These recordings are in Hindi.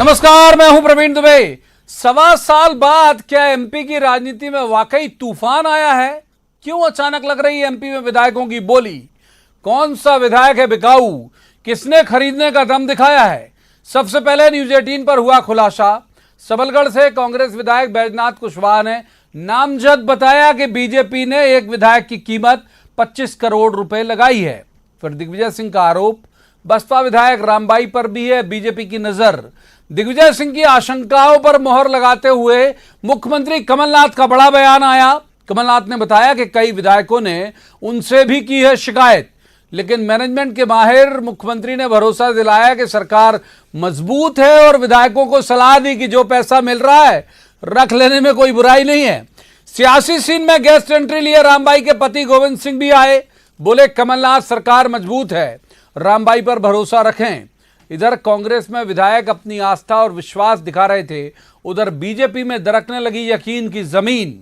नमस्कार, मैं हूं प्रवीण दुबे। 1.25 साल बाद क्या एमपी की राजनीति में वाकई तूफान आया है? क्यों अचानक लग रही है एमपी में विधायकों की बोली? कौन सा विधायक है बिकाऊ? किसने खरीदने का दम दिखाया है? सबसे पहले न्यूज 18 पर हुआ खुलासा। सबलगढ़ से कांग्रेस विधायक बैजनाथ कुशवाहा ने नामजद बताया कि बीजेपी ने एक विधायक की कीमत 25 करोड़ रुपए लगाई है। फिर दिग्विजय सिंह का आरोप, बसपा विधायक रामबाई पर भी है बीजेपी की नजर। दिग्विजय सिंह की आशंकाओं पर मोहर लगाते हुए मुख्यमंत्री कमलनाथ का बड़ा बयान आया। कमलनाथ ने बताया कि कई विधायकों ने उनसे भी की है शिकायत, लेकिन मैनेजमेंट के माहिर मुख्यमंत्री ने भरोसा दिलाया कि सरकार मजबूत है और विधायकों को सलाह दी कि जो पैसा मिल रहा है रख लेने में कोई बुराई नहीं है। सियासी सीन में गेस्ट एंट्री लिए रामबाई के पति गोविंद सिंह भी आए। बोले कमलनाथ सरकार मजबूत है, रामबाई पर भरोसा रखें। इधर कांग्रेस में विधायक अपनी आस्था और विश्वास दिखा रहे थे, उधर बीजेपी में दरकने लगी यकीन की जमीन।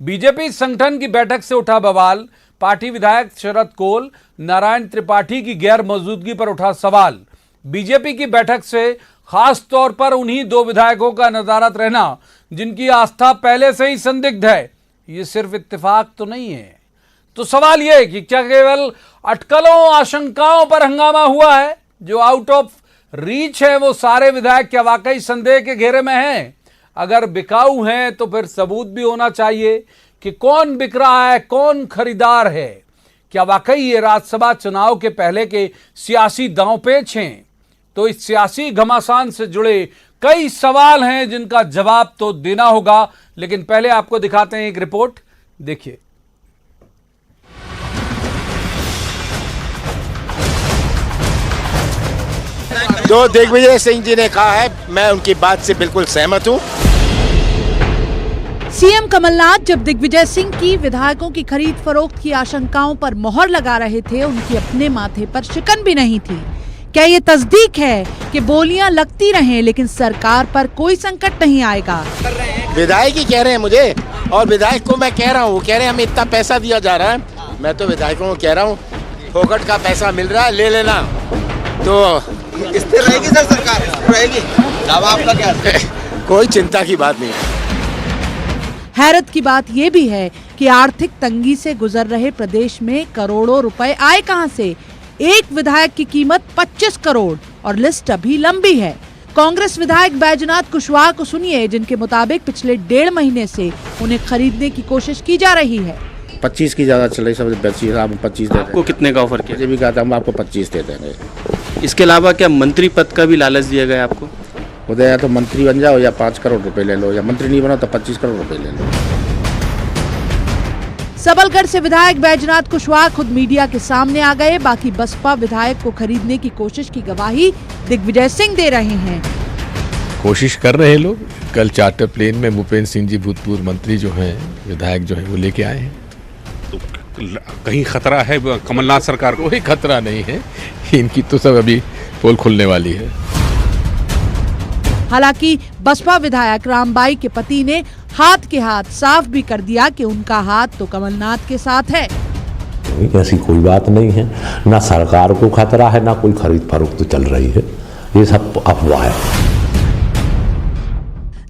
बीजेपी संगठन की बैठक से उठा बवाल। पार्टी विधायक शरद कोल, नारायण त्रिपाठी की गैर मौजूदगी पर उठा सवाल। बीजेपी की बैठक से खास तौर पर उन्हीं दो विधायकों का नदारत रहना जिनकी आस्था पहले से ही संदिग्ध है। ये सिर्फ इत्तेफाक तो नहीं है। तो सवाल यह कि क्या केवल अटकलों आशंकाओं पर हंगामा हुआ है? जो आउट ऑफ रीच है वो सारे विधायक क्या वाकई संदेह के घेरे में हैं? अगर बिकाऊ हैं तो फिर सबूत भी होना चाहिए कि कौन बिक रहा है, कौन खरीदार है। क्या वाकई ये राज्यसभा चुनाव के पहले के सियासी दांवपेच हैं? तो इस सियासी घमासान से जुड़े कई सवाल हैं जिनका जवाब तो देना होगा, लेकिन पहले आपको दिखाते हैं एक रिपोर्ट, देखिए। जो दिग्विजय सिंह जी ने कहा है, मैं उनकी बात से बिल्कुल सहमत हूं। सीएम कमलनाथ जब दिग्विजय सिंह की विधायकों की खरीद फरोख्त की आशंकाओं पर मोहर लगा रहे थे, उनकी अपने माथे पर शिकन भी नहीं थी। क्या ये तस्दीक है कि बोलियां लगती रहें लेकिन सरकार पर कोई संकट नहीं आएगा? विधायक ही कह रहे हैं मुझे, और विधायक को मैं कह रहा हूँ, कह रहे हैं हमें इतना पैसा दिया जा रहा है। मैं तो विधायकों को कह रहा हूँ, फोकट का पैसा मिल रहा है, ले लेना। तो इस पे रहेगी सर सरकार, रहेगी। दावा आपका क्या है? कोई चिंता की बात नहीं है। हैरत की बात यह भी है कि आर्थिक तंगी से गुजर रहे प्रदेश में करोड़ों रुपए आए कहां से? एक विधायक की कीमत 25 करोड़ और लिस्ट अभी लंबी है। कांग्रेस विधायक बैजनाथ कुशवाहा को सुनिए, जिनके मुताबिक पिछले 1.5 महीने से उन्हें खरीदने की कोशिश की जा रही है। 25 की ज्यादा चल रही, सब 25 दे। आपको कितने का ऑफर किया? मुझे भी कहा था हम आपको 25 दे देंगे। इसके अलावा क्या मंत्री पद का भी लालच दिया गया आपको? उदय या तो मंत्री बन जाओ या 5 करोड़ रुपए ले लो, या मंत्री नहीं बनो तो 25 करोड़ रुपए ले लो। सबलगढ़ से विधायक बैजनाथ कुशवाहा खुद मीडिया के सामने आ गए। बाकी बसपा विधायक को खरीदने की कोशिश की गवाही दिग्विजय सिंह दे रहे हैं। कोशिश कर रहे लोग। कल चार्टर प्लेन में भूपेंद्र सिंह जी भूतपूर्व मंत्री जो हैं, विधायक जो हैं, वो लेके आए हैं। तो कहीं खतरा है कमलनाथ सरकार को? कोई खतरा नहीं है, इनकी तो सब अभी पोल खुलने वाली है। हालांकि बसपा विधायक रामबाई के पति ने हाथ के हाथ साफ भी कर दिया कि उनका हाथ तो कमलनाथ के साथ है। ऐसी कोई बात नहीं है, ना सरकार को खतरा है, ना कोई खरीद फरोख्त चल रही है। ये सब अफवाह है।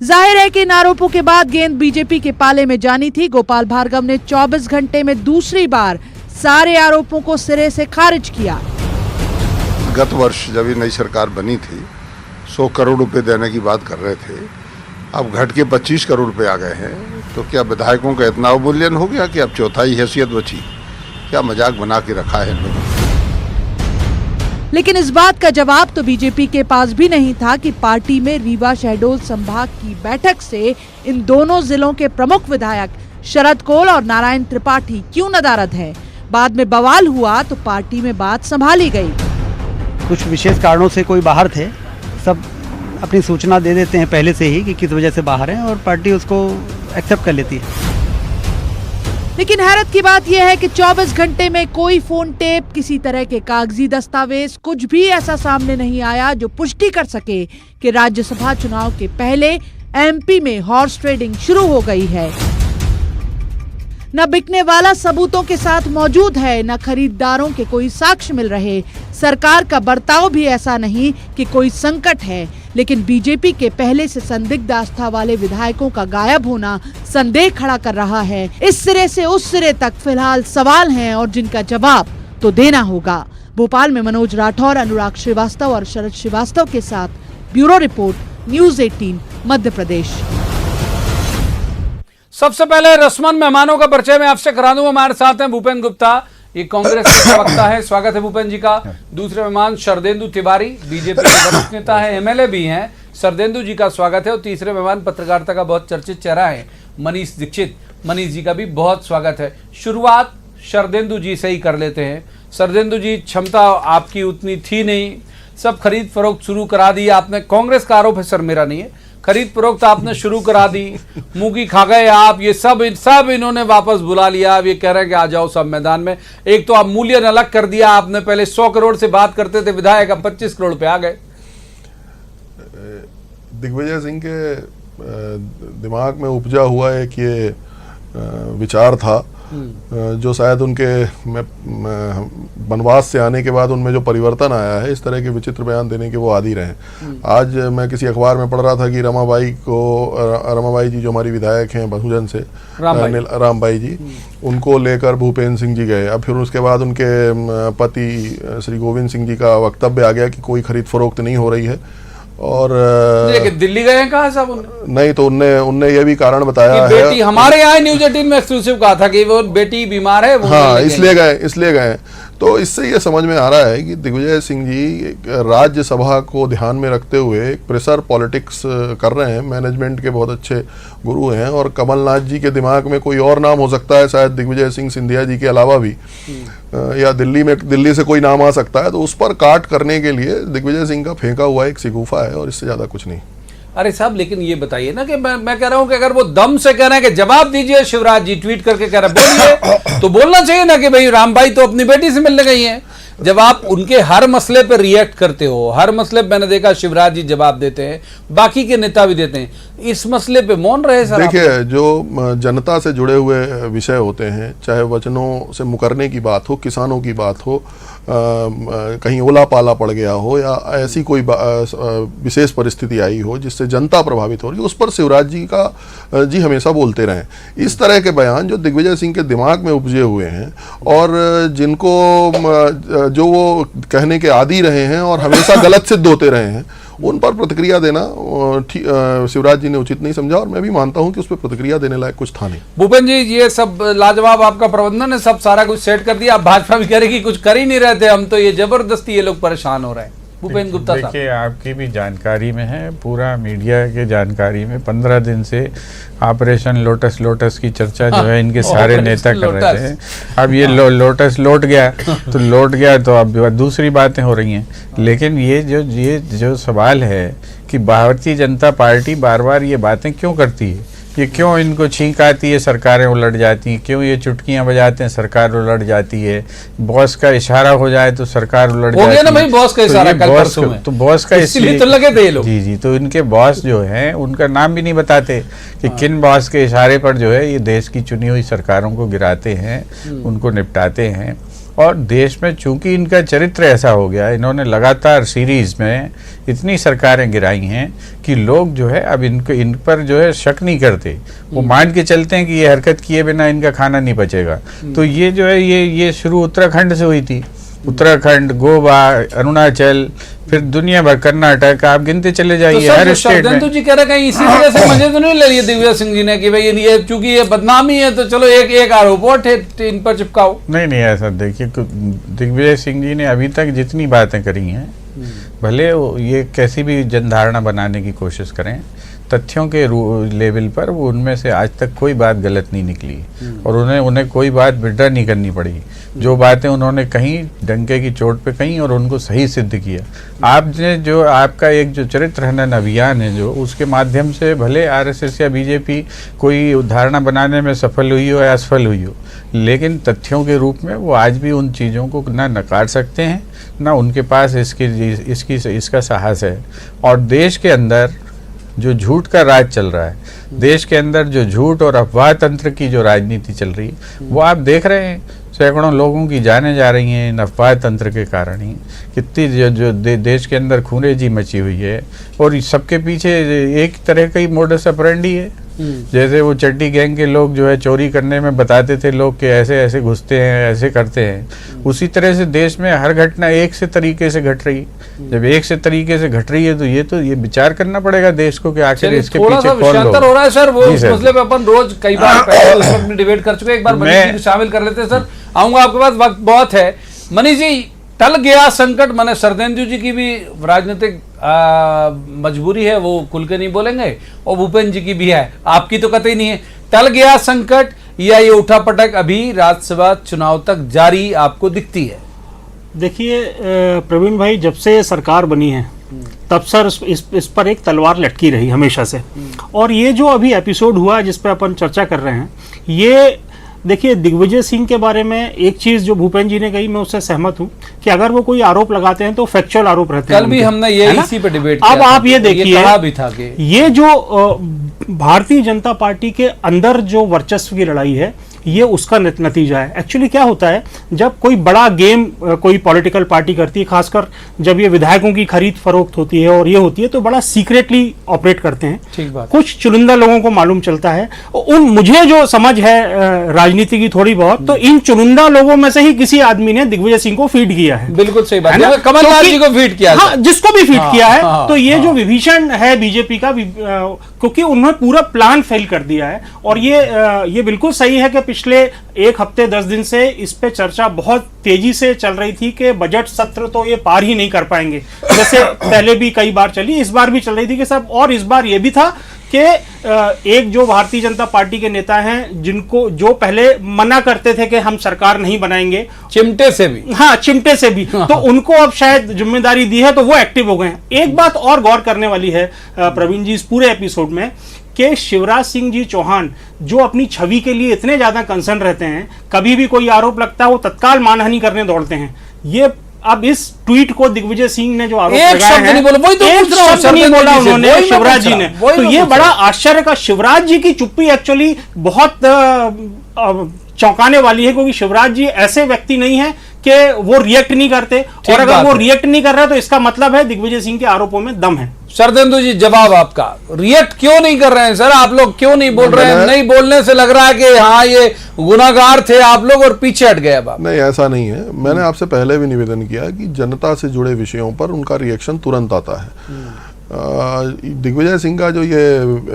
जाहिर है कि इन आरोपों के बाद गेंद बीजेपी के पाले में जानी थी। गोपाल भार्गव ने 24 घंटे में दूसरी बार सारे आरोपों को सिरे से खारिज किया। गत वर्ष जब ये नई सरकार बनी थी, 100 करोड़ रुपए देने की बात कर रहे थे, अब घट के 25 करोड़ रुपए आ गए हैं। तो क्या विधायकों का इतना अवमूल्यन हो गया कि अब चौथाई हैसियत बची? क्या मजाक बना के रखा है इन लोगों? लेकिन इस बात का जवाब तो बीजेपी के पास भी नहीं था कि पार्टी में रीवा शहडोल संभाग की बैठक से इन दोनों जिलों के प्रमुख विधायक शरद कोल और नारायण त्रिपाठी क्यों नदारद हैं। बाद में बवाल हुआ तो पार्टी में बात संभाली गई। कुछ विशेष कारणों से कोई बाहर थे, सब अपनी सूचना दे देते हैं पहले से ही कि किस वजह से बाहर हैं, और पार्टी उसको एक्सेप्ट कर लेती है। लेकिन हैरत की बात यह है कि 24 घंटे में कोई फोन टेप, किसी तरह के कागजी दस्तावेज, कुछ भी ऐसा सामने नहीं आया जो पुष्टि कर सके कि राज्यसभा चुनाव के पहले एमपी में हॉर्स ट्रेडिंग शुरू हो गई है। न बिकने वाला सबूतों के साथ मौजूद है, न खरीदारों के कोई साक्ष्य मिल रहे। सरकार का बर्ताव भी ऐसा नहीं कि कोई संकट है, लेकिन बीजेपी के पहले से संदिग्ध आस्था वाले विधायकों का गायब होना संदेह खड़ा कर रहा है। इस सिरे से उस सिरे तक फिलहाल सवाल हैं और जिनका जवाब तो देना होगा। भोपाल में मनोज राठौर, अनुराग श्रीवास्तव और शरद श्रीवास्तव के साथ bureau report, news 18 Madhya Pradesh. सबसे पहले रस्मन मेहमानों का परिचय मैं आपसे करा दूं। हमारे साथ हैं भूपेन गुप्ता, ये कांग्रेस के प्रवक्ता है, स्वागत है भूपेन जी का। दूसरे मेहमान शरदेंदु तिवारी, बीजेपी के वरिष्ठ नेता है, एमएलए भी हैं, शरदेंदु जी का स्वागत है। और तीसरे मेहमान पत्रकारिता का बहुत चर्चित चेहरा है, मनीष दीक्षित, मनीष जी का भी बहुत स्वागत है। शुरुआत शरदेंदु जी से ही कर लेते हैं। शरदेंदु जी, क्षमता आपकी उतनी थी नहीं, सब खरीद फरोख्त शुरू करा दी आपने। कांग्रेस का आरोप है, सर मेरा नहीं है, खरीद फरोख्त आपने शुरू करा दी, मूंगी खा गए आप। ये सब इन्होंने वापस बुला लिया। अब ये कह रहे हैं कि आ जाओ सब मैदान में। एक तो आप मूल्यन अलग कर दिया आपने, पहले 100 करोड़ से बात करते थे विधायक, अब 25 करोड़ पे आ गए। दिग्विजय सिंह के दिमाग में उपजा हुआ एक ये विचार था, जो शायद उनके वनवास से आने के बाद उनमें जो परिवर्तन आया है, इस तरह के विचित्र बयान देने के वो आदी रहे। आज मैं किसी अखबार में पढ़ रहा था कि रमाबाई जी जो हमारी विधायक हैं बहुजन से, रामबाई जी, उनको लेकर भूपेन सिंह जी गए। अब फिर उसके बाद उनके पति श्री गोविंद सिंह जी का वक्तव्य आ गया कि कोई खरीद फरोख्त नहीं हो रही है। और दिल्ली गए हैं कहाँ साहब? नहीं, तो उनने ये भी कारण बताया है, बेटी हमारे यहाँ न्यूज़ 18 में एक्सक्लूसिव कहा था कि वो बेटी बीमार है, वो हाँ इसलिए गए। तो इससे ये समझ में आ रहा है कि दिग्विजय सिंह जी राज्यसभा को ध्यान में रखते हुए एक प्रेशर पॉलिटिक्स कर रहे हैं। मैनेजमेंट के बहुत अच्छे गुरु हैं और कमलनाथ जी के दिमाग में कोई और नाम हो सकता है, शायद दिग्विजय सिंह सिंधिया जी के अलावा भी, या दिल्ली से कोई नाम आ सकता है। तो उस पर काट करने के लिए दिग्विजय सिंह का फेंका हुआ एक शिगुफा है और इससे ज्यादा कुछ नहीं। अरे साहब, लेकिन ये बताइए ना कि मैं कह रहा हूं कि अगर वो दम से कह रहे हैं कि जवाब दीजिए, शिवराज जी ट्वीट करके कह रहे हैं बोलिए, तो बोलना चाहिए ना कि भाई रामबाई तो अपनी बेटी से मिलने गई हैं। जब आप उनके हर मसले पर रिएक्ट करते हो, हर मसले पे मैंने देखा शिवराज जी जवाब देते हैं, बाकी के नेता भी देते हैं, इस मसले पे मौन रहे सर? देखिए, जो जनता से जुड़े हुए विषय होते हैं, चाहे वचनों से मुकरने की बात हो, किसानों की बात हो, कहीं ओला पाला पड़ गया हो, या ऐसी कोई विशेष परिस्थिति आई हो जिससे जनता प्रभावित हो रही है, उस पर शिवराज जी हमेशा बोलते रहे। इस तरह के बयान जो दिग्विजय सिंह के दिमाग में उपजे हुए हैं और जिनको जो वो कहने के आदी रहे हैं और हमेशा गलत सिद्ध होते रहे हैं, उन पर प्रतिक्रिया देना शिवराज जी ने उचित नहीं समझा। और मैं भी मानता हूं कि उस पर प्रतिक्रिया देने लायक कुछ था नहीं। भूपेन जी, ये सब लाजवाब आपका प्रबंधन है, सब सारा कुछ सेट कर दिया। आप भाजपा भी कह रही कि कुछ कर ही नहीं रहे थे, हम तो ये जबरदस्ती ये लोग परेशान हो रहे हैं। भूपेन गुप्ता साहब, देखिए, आपकी भी जानकारी में है, पूरा मीडिया के जानकारी में 15 दिन से ऑपरेशन लोटस की चर्चा जो है इनके सारे नेता कर रहे थे। अब ये लोटस लौट गया तो अब दूसरी बातें हो रही हैं। लेकिन ये जो सवाल है कि भारतीय जनता पार्टी बार बार ये बातें क्यों करती है, ये क्यों इनको छींक आती है, सरकारें उलट जाती हैं, क्यों ये चुटकियां बजाते हैं, सरकार उलट जाती है, बॉस का इशारा हो जाए तो सरकार उलट जाती है। हो गया ना भाई बॉस का इशारा, कल परसों में तो बॉस का इसलिए तो लगे थे लोग। जी, तो इनके बॉस जो हैं उनका नाम भी नहीं बताते कि किन बॉस के इशारे पर जो है ये देश की चुनी हुई सरकारों को गिराते हैं, उनको निपटाते हैं। और देश में चूंकि इनका चरित्र ऐसा हो गया, इन्होंने लगातार सीरीज में इतनी सरकारें गिराई हैं कि लोग जो है अब इन पर जो है शक नहीं करते, वो मान के चलते हैं कि ये हरकत किए बिना इनका खाना नहीं बचेगा। तो ये जो है ये शुरू उत्तराखंड से हुई थी, उत्तराखंड, गोवा, अरुणाचल, फिर दुनिया भर, कर्नाटक, आप गिनते चले जाइए हर स्टेट में। जी कह रहे कहीं इसी वजह से मजे तो नहीं ले लिए दिग्विजय सिंह जी ने कि भाई ये चूंकि ये बदनामी है तो चलो एक आरोप इन पर चिपकाओ? नहीं, ऐसा देखिए, दिग्विजय सिंह जी ने अभी तक जितनी बातें करी हैं, भले ये कैसी भी जनधारणा बनाने की कोशिश करें, तथ्यों के लेवल पर वो उनमें से आज तक कोई बात गलत नहीं निकली और उन्हें कोई बात विड्रा नहीं करनी पड़ी। जो बातें उन्होंने कहीं डंके की चोट पे कहीं और उनको सही सिद्ध किया। आपने जो आपका एक जो चरित्र हनन अभियान है, जो उसके माध्यम से भले आरएसएस या बीजेपी कोई धारणा बनाने में सफल हुई हो या असफल हुई हो, लेकिन तथ्यों के रूप में वो आज भी उन चीज़ों को ना नकार सकते हैं, ना उनके पास इसका साहस है। और देश के अंदर जो झूठ का राज चल रहा है देश के अंदर, जो झूठ और अफवाह तंत्र की जो राजनीति चल रही है वो आप देख रहे हैं। सैकड़ों लोगों की जानें जा रही हैं इन अफवाह तंत्र के कारण ही। कितनी जो देश के अंदर खूनेजी मची हुई है और सबके पीछे एक तरह का ही मोडस ऑपरेंडी है। जैसे वो चड्डी गैंग के लोग जो है चोरी करने में बताते थे लोग कि ऐसे ऐसे घुसते हैं, ऐसे करते हैं, उसी तरह से देश में हर घटना एक से तरीके से घट रही। जब एक से तरीके से घट रही है तो ये विचार करना पड़ेगा देश को कि आखिर इसके पीछे कौन लोग। हो रहा है सर, वो उस मसले पे अपन रोज कई बार पहले उस वक्त डिबेट कर चुके हैं। एक बार मनीष जी को शामिल कर लेते हैं। सर आऊंगा आपके पास, वक्त बहुत है। मनीष जी, टल गया संकट, माने शरदेंदु जी की भी राजनीतिक मजबूरी है, वो खुल के नहीं बोलेंगे, और भूपेंद्र जी की भी है, आपकी तो कतई नहीं है। टल गया संकट या ये उठापटक अभी राज्यसभा चुनाव तक जारी आपको दिखती है? देखिए प्रवीण भाई, जब से सरकार बनी है तब सर इस पर एक तलवार लटकी रही हमेशा से। और ये जो अभी एपिसोड हुआ जिस पर अपन चर्चा कर रहे हैं, ये देखिए दिग्विजय सिंह के बारे में एक चीज जो भूपेंद्र जी ने कही, मैं उससे सहमत हूं कि अगर वो कोई आरोप लगाते हैं तो फैक्चुअल आरोप रहते हैं। कल भी हमने ये इसी पे डिबेट किया। अब आप ये देखिए, कहा भी था कि ये जो भारतीय जनता पार्टी के अंदर जो वर्चस्व की लड़ाई है, ये उसका नतीजा है। एक्चुअली क्या होता है, जब कोई बड़ा गेम कोई पॉलिटिकल पार्टी करती है, खासकर जब ये विधायकों की खरीद फरोख्त होती है और ये होती है, तो बड़ा सीक्रेटली ऑपरेट करते हैं। ठीक बात। कुछ चुनिंदा लोगों को मालूम चलता है। मुझे जो समझ है राजनीति की थोड़ी बहुत, तो इन चुनिंदा लोगों में से ही किसी आदमी ने दिग्विजय सिंह को फीड किया है। बिल्कुल सही बात है, कमलनाथ जी को फीड किया। हाँ, जिसको भी फीड किया है। तो ये जो विभीषण है बीजेपी का, क्योंकि उन्होंने पूरा प्लान फेल कर दिया है। और ये बिल्कुल सही है कि पिछले एक हफ्ते 10 दिन से इस पे चर्चा बहुत तेजी से चल रही थी कि बजट सत्र तो ये पार ही नहीं कर पाएंगे। जैसे पहले भी कई बार चली, इस बार भी चल रही थी कि सब। और इस बार ये भी था कि एक जो भारतीय जनता पार्टी के नेता हैं, जिनको जो पहले मना करते थे कि हम सरकार नहीं बनाएंगे, चिमटे से भी, हाँ चिमटे से भी, तो उनको अब शायद जिम्मेदारी दी है तो वो एक्टिव हो गए हैं। एक बात और गौर करने वाली है प्रवीण जी इस पूरे एपिसोड में, कि शिवराज सिंह जी चौहान जो अपनी छवि के लिए इतने ज्यादा कंसर्न रहते हैं, कभी भी कोई आरोप लगता है वो तत्काल मानहानि करने दौड़ते हैं। ये अब इस ट्वीट को दिग्विजय सिंह ने जो आरोप लगाया है, एक शब्द नहीं बोला उन्होंने, शिवराज जी ने, तो ये बड़ा आश्चर्य का। शिवराज जी की चुप्पी एक्चुअली बहुत चौंकाने वाली है, क्योंकि शिवराज जी ऐसे व्यक्ति नहीं है कि वो रिएक्ट नहीं करते, और अगर वो रिएक्ट नहीं कर रहा तो इसका मतलब है दिग्विजय सिंह के आरोपों में दम है। शरदेंदु जी, जवाब आपका। रिएक्ट क्यों नहीं कर रहे हैं सर? आप लोग क्यों नहीं बोल रहे हैं? नहीं बोलने से लग रहा है कि हाँ ये गुनाहगार थे आप लोग और पीछे हट गए। अब नहीं, ऐसा नहीं है। मैंने आपसे पहले भी निवेदन किया कि जनता से जुड़े विषयों पर उनका रिएक्शन तुरंत आता है। दिग्विजय सिंह का जो ये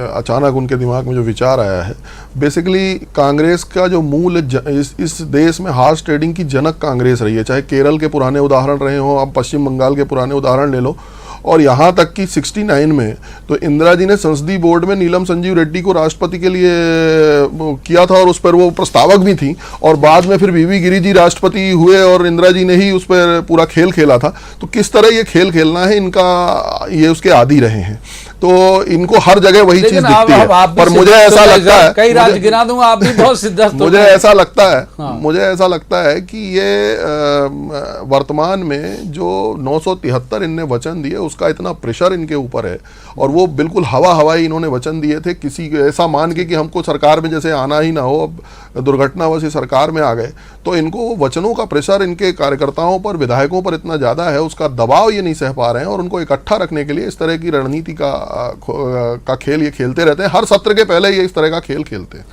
अचानक उनके दिमाग में जो विचार आया है, बेसिकली कांग्रेस का जो मूल इस देश में हॉर्स ट्रेडिंग की जनक कांग्रेस रही है। चाहे केरल के पुराने उदाहरण रहे हों, आप पश्चिम बंगाल के पुराने उदाहरण ले लो, और यहाँ तक कि 69 में तो इंदिरा जी ने संसदीय बोर्ड में नीलम संजीव रेड्डी को राष्ट्रपति के लिए किया था, और उस पर वो प्रस्तावक भी थी, और बाद में फिर वीवी गिरी जी राष्ट्रपति हुए और इंदिरा जी ने ही उस पर पूरा खेल खेला था। तो किस तरह ये खेल खेलना है इनका, ये उसके आदी रहे हैं, तो इनको हर जगह वही चीज दिखती है। पर मुझे ऐसा लगता है, कई राज्य गिना दूंगा, आप भी बहुत सिद्धस्त, मुझे ऐसा लगता है मुझे ऐसा लगता है कि ये वर्तमान में जो 973 इनने वचन दिए, उसका इतना प्रेशर इनके ऊपर है, और वो बिल्कुल हवाई इन्होंने वचन दिए थे, किसी ऐसा मान के कि हमको सरकार में जैसे आना ही ना हो, अब दुर्घटनावश सरकार में आ गए, तो इनको वचनों का प्रेशर इनके कार्यकर्ताओं पर, विधायकों पर इतना ज्यादा है, उसका दबाव ये नहीं सह पा रहे हैं, और उनको इकट्ठा रखने के लिए इस तरह की रणनीति का खेल ये खेलते रहते हैं। हर सत्र के पहले ये इस तरह का खेल खेलते हैं।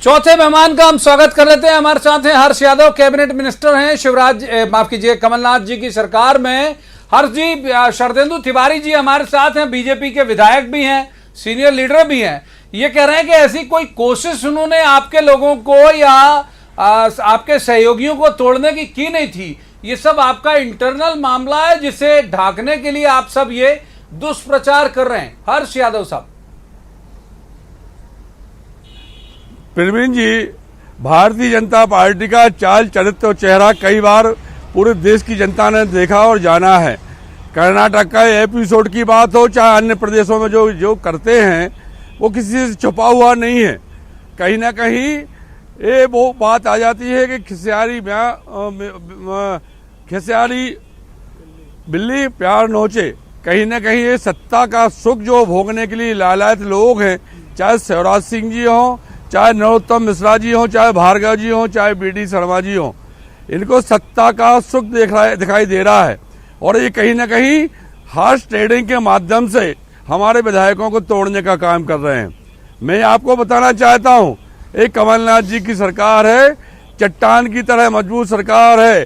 चौथे मेहमान का हम स्वागत कर लेते हैं। हमारे साथ हैं हर्ष यादव, कैबिनेट मिनिस्टर हैं माफ कीजिए कमलनाथ जी की सरकार में। हर्ष जी, शरदेंदु तिवारी जी हमारे साथ हैं, बीजेपी के विधायक भी हैं, सीनियर लीडर भी हैं। ये कह रहे हैं कि ऐसी कोई कोशिश उन्होंने आपके लोगों को या आपके सहयोगियों को तोड़ने की नहीं थी। ये सब आपका इंटरनल मामला है, जिसे ढांकने के लिए आप सब ये दुष्प्रचार कर रहे हैं। हर्ष यादव साहब। प्रवीण जी, भारतीय जनता पार्टी का चाल चरित्र और चेहरा कई बार पूरे देश की जनता ने देखा और जाना है। कर्नाटक का एपिसोड की बात हो, चाहे अन्य प्रदेशों में जो करते हैं, वो किसी से छुपा हुआ नहीं है। कहीं ना कहीं ये वो बात आ जाती है कि खिसियारी बिल्ली प्यार नोचे, कहीं ना कहीं ये सत्ता का सुख जो भोगने के लिए लालायत लोग हैं, चाहे शिवराज सिंह जी हों, चाहे नरोत्तम मिश्रा जी हों, चाहे भार्गव जी हों, चाहे बीडी शर्मा जी हों, इनको सत्ता का सुख दिखाई दे रहा है। और ये कहीं ना कहीं हॉर्स ट्रेडिंग के माध्यम से हमारे विधायकों को तोड़ने का काम कर रहे हैं। मैं आपको बताना चाहता हूँ, एक कमलनाथ जी की सरकार है, चट्टान की तरह मजबूत सरकार है।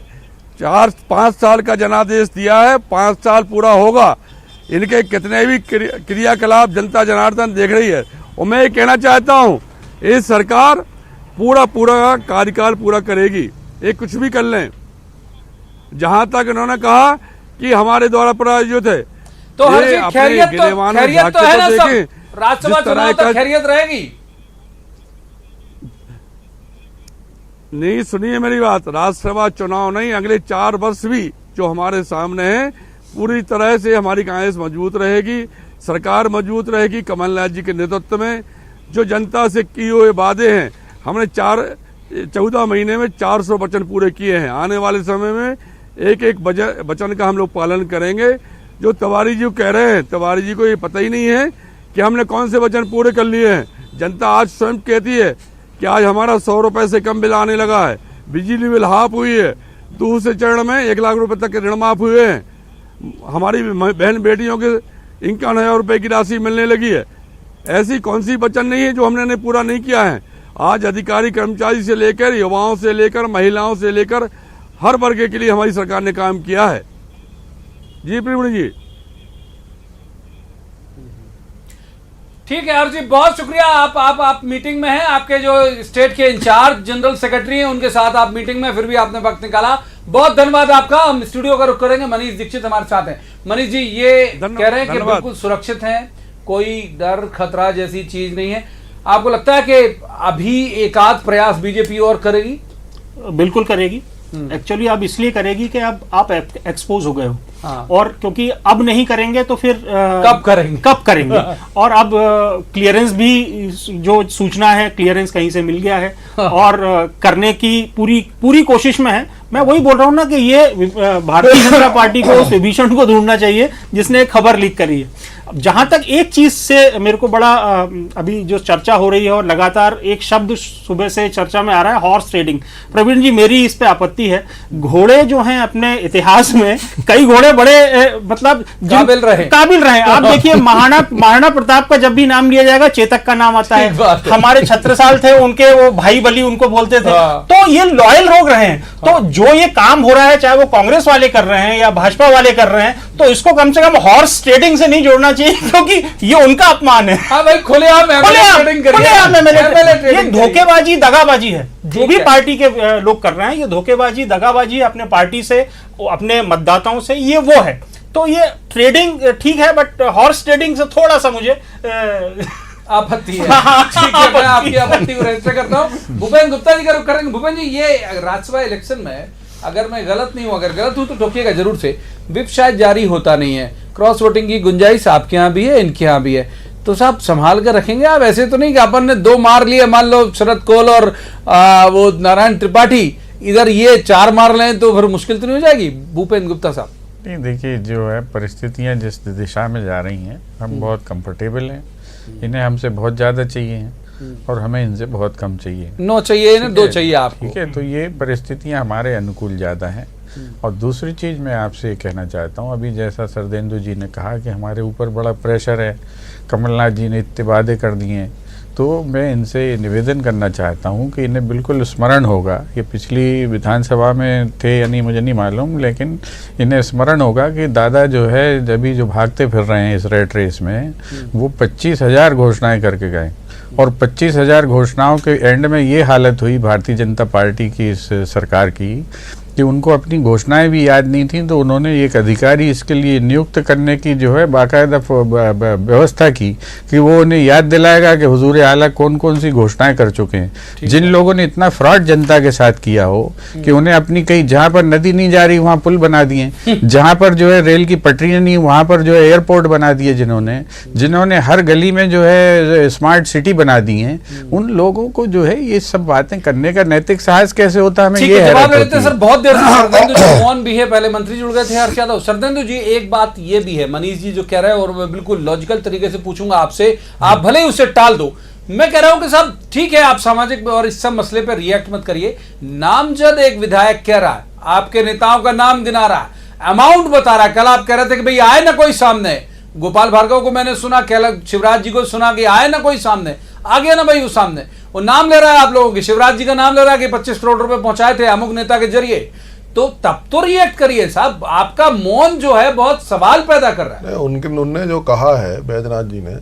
4-5 साल का जनादेश दिया है, 5 साल पूरा होगा, इनके कितने भी क्रियाकलाप जनता जनार्दन देख रही है। और मैं ये कहना चाहता हूँ, ये सरकार पूरा कार्यकाल पूरा करेगी, ये कुछ भी कर लें। जहां तक इन्होंने कहा कि हमारे द्वारा प्रायोजित है, तो खैरियत तो है ना सब, राज्यसभा चुनाव तक खैरियत रहेगी। नहीं, सुनिए मेरी बात, राज्यसभा चुनाव नहीं, अगले 4 वर्ष भी जो हमारे सामने हैं, पूरी तरह से हमारी कांग्रेस मजबूत रहेगी, सरकार मजबूत रहेगी। कमलनाथ जी के नेतृत्व में जो जनता से किए हुए वादे हैं, हमने 14 महीने में 400 वचन पूरे किए हैं। आने वाले समय में एक वचन का हम लोग पालन करेंगे। जो तिवारी जी कह रहे हैं, तिवारी जी को ये पता ही नहीं है कि हमने कौन से वचन पूरे कर लिए हैं। जनता आज स्वयं कहती है कि आज हमारा 100 रुपए से कम बिल आने लगा है, बिजली बिल हाफ हुई है, दूसरे चरण में 1 लाख रुपए तक के ऋण माफ हुए हैं, हमारी बहन बेटियों के 51,000 रुपए की राशि मिलने लगी है। ऐसी कौन सी वचन नहीं है जो हमने पूरा नहीं किया है। आज अधिकारी कर्मचारी से लेकर, युवाओं से लेकर, महिलाओं से लेकर हर वर्ग के लिए हमारी सरकार ने काम किया है। जी प्रवीण जी, ठीक है हर्ष जी, बहुत शुक्रिया। आप मीटिंग में हैं, आपके जो स्टेट के इंचार्ज जनरल सेक्रेटरी हैं उनके साथ आप मीटिंग में, फिर भी आपने वक्त निकाला, बहुत धन्यवाद आपका। हम स्टूडियो का रुख करेंगे, मनीष दीक्षित हमारे साथ हैं। मनीष जी, ये कह रहे हैं कि बिल्कुल सुरक्षित हैं, कोई डर खतरा जैसी चीज नहीं है। आपको लगता है कि अभी एकाध प्रयास बीजेपी और करेगी? बिल्कुल करेगी। एक्चुअली अब इसलिए करेगी कि अब आप एक्सपोज हो गए हो। हाँ। और क्योंकि अब नहीं करेंगे तो फिर कब करेंगे और अब क्लियरेंस भी, जो सूचना है क्लियरेंस कहीं से मिल गया है और करने की पूरी कोशिश में है। मैं वही बोल रहा हूँ ना कि ये भारतीय जनता पार्टी को उस विभीषण को ढूंढना चाहिए जिसने खबर लीक करी है। जहां तक एक चीज से मेरे को बड़ा अभी जो चर्चा हो रही है और लगातार एक शब्द सुबह से चर्चा में आ रहा है, हॉर्स ट्रेडिंग। प्रवीण जी, मेरी इस पे आपत्ति है। घोड़े जो हैं अपने इतिहास में कई घोड़े बड़े मतलब काबिल रहे। आप देखिए महाराणा प्रताप का जब भी नाम लिया जाएगा चेतक का नाम आता है। हमारे छत्रसाल थे, उनके वो भाई बली उनको बोलते थे। तो ये लॉयल लोग रहे हैं। तो जो ये काम हो रहा है, चाहे वो कांग्रेस वाले कर रहे हैं या भाजपा वाले कर रहे हैं, तो इसको कम से कम हॉर्स ट्रेडिंग से नहीं जोड़ना चाहिए, क्योंकि ये उनका अपमान है। हाँ भाई, खुलेआम ये धोखेबाजी, दगाबाजी है। जो भी पार्टी के लोग कर रहे हैं, ये धोखेबाजी, दगाबाजी अपने पार्टी से, अपने मतदाताओं से, ये वो है। तो ये ट्रेडिंग ठीक है, बट हॉर्स ट्रेडिंग से थोड़ा सा मुझे आपत्ति है। ठीक है, मैं आपकी आपत्ति को रजिस्टर करता हूँ। भूपेन गुप्ता जी का रुख करेंगे। भूपेन जी, ये राज्यसभा इलेक्शन में अगर मैं गलत नहीं हूं, अगर गलत हूं तो ठोकिएगा जरूर से, विप शायद जारी होता नहीं है, क्रॉस वोटिंग की गुंजाइश आपके यहाँ भी है, इनके यहाँ भी है, तो साहब संभाल कर रखेंगे आप? ऐसे तो नहीं कि अपन ने 2 मार लिए, मान लो शरद कोल और वो नारायण त्रिपाठी, इधर ये 4 मार लें तो फिर मुश्किल तो नहीं हो जाएगी? भूपेन गुप्ता साहब। नहीं, देखिए जो है परिस्थितियां जिस दिशा में जा रही हैं, हम बहुत कंफर्टेबल हैं। इन्हें हमसे बहुत ज्यादा चाहिए हैं और हमें इनसे बहुत कम चाहिए। 9 चाहिए इन्हें, 2 चाहिए आपको। ठीक है, तो ये परिस्थितियां हमारे अनुकूल ज्यादा हैं। और दूसरी चीज मैं आपसे कहना चाहता हूं, अभी जैसा सरदेंदु जी ने कहा कि हमारे ऊपर बड़ा प्रेशर है, कमलनाथ जी ने इतने वादे कर दिए, तो मैं इनसे निवेदन करना चाहता हूं कि इन्हें बिल्कुल स्मरण होगा कि पिछली विधानसभा में थे या नहीं मुझे नहीं मालूम, लेकिन इन्हें स्मरण होगा कि दादा जो है अभी जो भागते फिर रहे हैं इस रेट रेस में, वो 25,000 घोषणाएं करके गए और 25,000 घोषणाओं के एंड में ये हालत हुई भारतीय जनता पार्टी की, इस सरकार की, कि उनको अपनी घोषणाएं भी याद नहीं थी। तो उन्होंने एक अधिकारी इसके लिए नियुक्त करने की जो है बाकायदा व्यवस्था की कि वो उन्हें याद दिलाएगा कि हुजूर आला कौन कौन सी घोषणाएं कर चुके हैं। जिन लोगों ने इतना फ्रॉड जनता के साथ किया हो कि उन्हें अपनी कहीं जहां पर नदी नहीं जा रही वहां पुल बना दिए, जहां पर जो है रेल की पटरियां नहीं वहां पर जो है एयरपोर्ट बना दिए, जिन्होंने हर गली में जो है स्मार्ट सिटी बना दी है, उन लोगों को जो है ये सब बातें करने का नैतिक साहस कैसे होता है, हमें ये सर बहुत देर से सरदेंदु जी मौन भी है, पहले मंत्री जुड़ गए थे हर्ष यादव। सरदेंदु जी, एक बात ये भी है, मनीष जी जो कह रहे हैं, और मैं बिल्कुल लॉजिकल तरीके से पूछूंगा आपसे, आप भले ही उसे टाल दो। मैं कह रहा हूं कि साहब ठीक है, आप सामाजिक और इस सब मसले पर रिएक्ट मत करिए। नामजद एक विधायक कह रहा है, आपके नेताओं का नाम गिना रहा है, अमाउंट बता रहा है। कल आप कह रहे थे कि भाई आए ना कोई सामने, गोपाल भार्गव को मैंने सुना, शिवराज जी को सुना कि आए ना कोई सामने, आ गया ना भाई वो सामने, वो नाम ले रहा है आप लोगों की, शिवराज जी का नाम ले रहा है कि 25 करोड़ रुपए पहुंचाए थे अमुक नेता के जरिए। तो तब तो रिएक्ट करिए साहब, आपका मौन जो है बहुत सवाल पैदा कर रहा है। उनने जो कहा है बैद्यनाथ जी ने,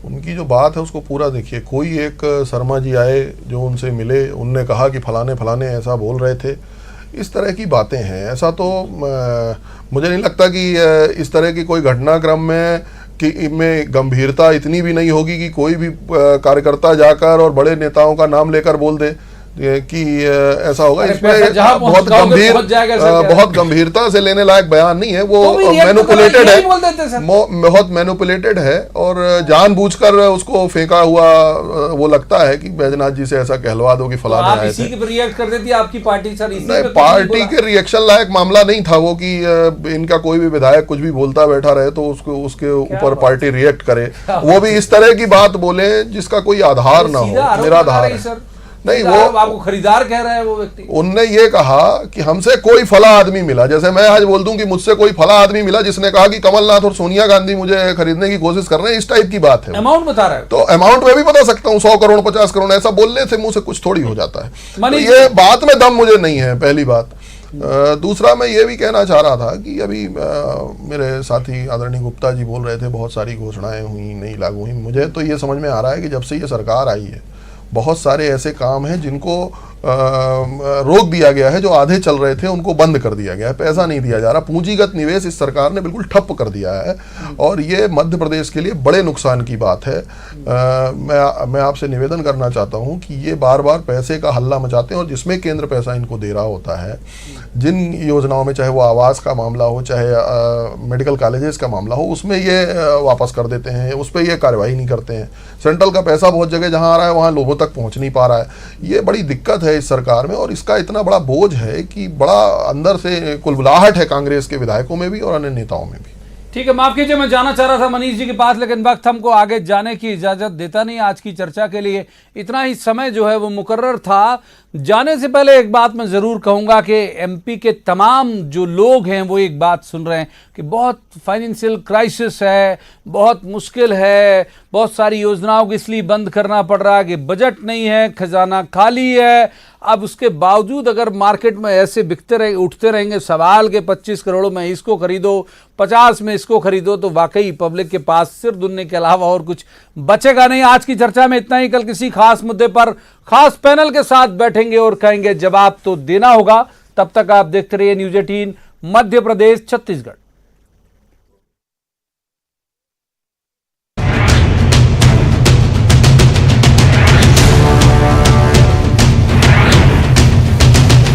उनकी जो बात है उसको पूरा देखिए। कोई एक शर्मा जी आए जो उनसे मिले, उनने कहा कि फलाने फलाने ऐसा बोल रहे थे, इस तरह की बातें हैं। ऐसा तो मुझे नहीं लगता कि इस तरह की कोई घटनाक्रम में गंभीरता इतनी भी नहीं होगी कि कोई भी कार्यकर्ता जाकर और बड़े नेताओं का नाम लेकर बोल दे कि ऐसा होगा। इसमें बहुत गंभीरता से लेने लायक बयान नहीं है, वो मैनिपुलेटेड है, बहुत मैनिपुलेटेड है और जानबूझकर उसको फेंका हुआ वो लगता है कि बैद्यनाथ जी से ऐसा कहलवा दो कि फलाने आए थे। रिएक्ट कर देती आपकी पार्टी सर? नहीं, पार्टी के रिएक्शन लायक मामला नहीं था वो कि इनका कोई भी विधायक कुछ भी बोलता बैठा रहे तो उसको उसके ऊपर पार्टी रिएक्ट करे, वो भी इस तरह की बात बोले जिसका कोई आधार ना हो, निराधार है। नहीं, वो आपको खरीदार कह रहा है वो व्यक्ति। उनने ये कहा कि हमसे कोई फला आदमी मिला, जैसे मैं आज बोल दूं कि मुझसे कोई फला आदमी मिला जिसने कहा कि कमलनाथ और सोनिया गांधी मुझे खरीदने की कोशिश कर रहे हैं, इस टाइप की बात है। अमाउंट बता रहा है तो अमाउंट मैं भी बता सकता हूँ, 100 करोड़ 50 करोड़, ऐसा बोलने से मुंह से कुछ थोड़ी हो जाता है। तो ये बात में दम मुझे नहीं है, पहली बात। दूसरा, मैं ये भी कहना चाह रहा था कि अभी मेरे साथी आदरणीय गुप्ता जी बोल रहे थे बहुत सारी घोषणाएं हुई, नहीं लागू हुई। मुझे तो ये समझ में आ रहा है कि जब से ये सरकार आई है बहुत सारे ऐसे काम हैं जिनको रोक दिया गया है, जो आधे चल रहे थे उनको बंद कर दिया गया है, पैसा नहीं दिया जा रहा। पूंजीगत निवेश इस सरकार ने बिल्कुल ठप कर दिया है और ये मध्य प्रदेश के लिए बड़े नुकसान की बात है। मैं आपसे निवेदन करना चाहता हूं कि ये बार बार पैसे का हल्ला मचाते हैं और जिसमें केंद्र पैसा इनको दे रहा होता है, जिन योजनाओं में चाहे वो आवास का मामला हो, चाहे मेडिकल कॉलेजेस का मामला हो, उसमें ये वापस कर देते हैं, उस पर ये कार्रवाई नहीं करते हैं। सेंट्रल का पैसा बहुत जगह जहां आ रहा है वहां लोगों तक पहुंच नहीं पा रहा है। ये बड़ी दिक्कत है इस सरकार में और इसका इतना बड़ा बोझ है कि बड़ा अंदर से कुलबुलाहट है कांग्रेस के विधायकों में भी और अन्य नेताओं में भी। ठीक है, माफ कीजिए, मैं जाना चाह रहा था मनीष जी के पास, लेकिन वक्त हमको आगे जाने की इजाजत देता नहीं आज की चर्चा के लिए। इतना ही समय जो है वो मुकर्रर था। जाने से पहले एक बात मैं जरूर कहूंगा कि एमपी के तमाम जो लोग हैं वो एक बात सुन रहे हैं कि बहुत फाइनेंशियल क्राइसिस है, बहुत मुश्किल है, बहुत सारी योजनाओं को इसलिए बंद करना पड़ रहा है कि बजट नहीं है, खजाना खाली है। अब उसके बावजूद अगर मार्केट में ऐसे बिकते रहे, उठते रहेंगे सवाल के 25 करोड़ में इसको खरीदो, 50 में इसको खरीदो, तो वाकई पब्लिक के पास सिर दुनने के अलावा और कुछ बचेगा नहीं। आज की चर्चा में इतना ही। कल किसी खास मुद्दे पर खास पैनल के साथ बैठेंगे और कहेंगे जवाब तो देना होगा। तब तक आप देखते रहिए न्यूज़ 18 मध्य प्रदेश छत्तीसगढ़।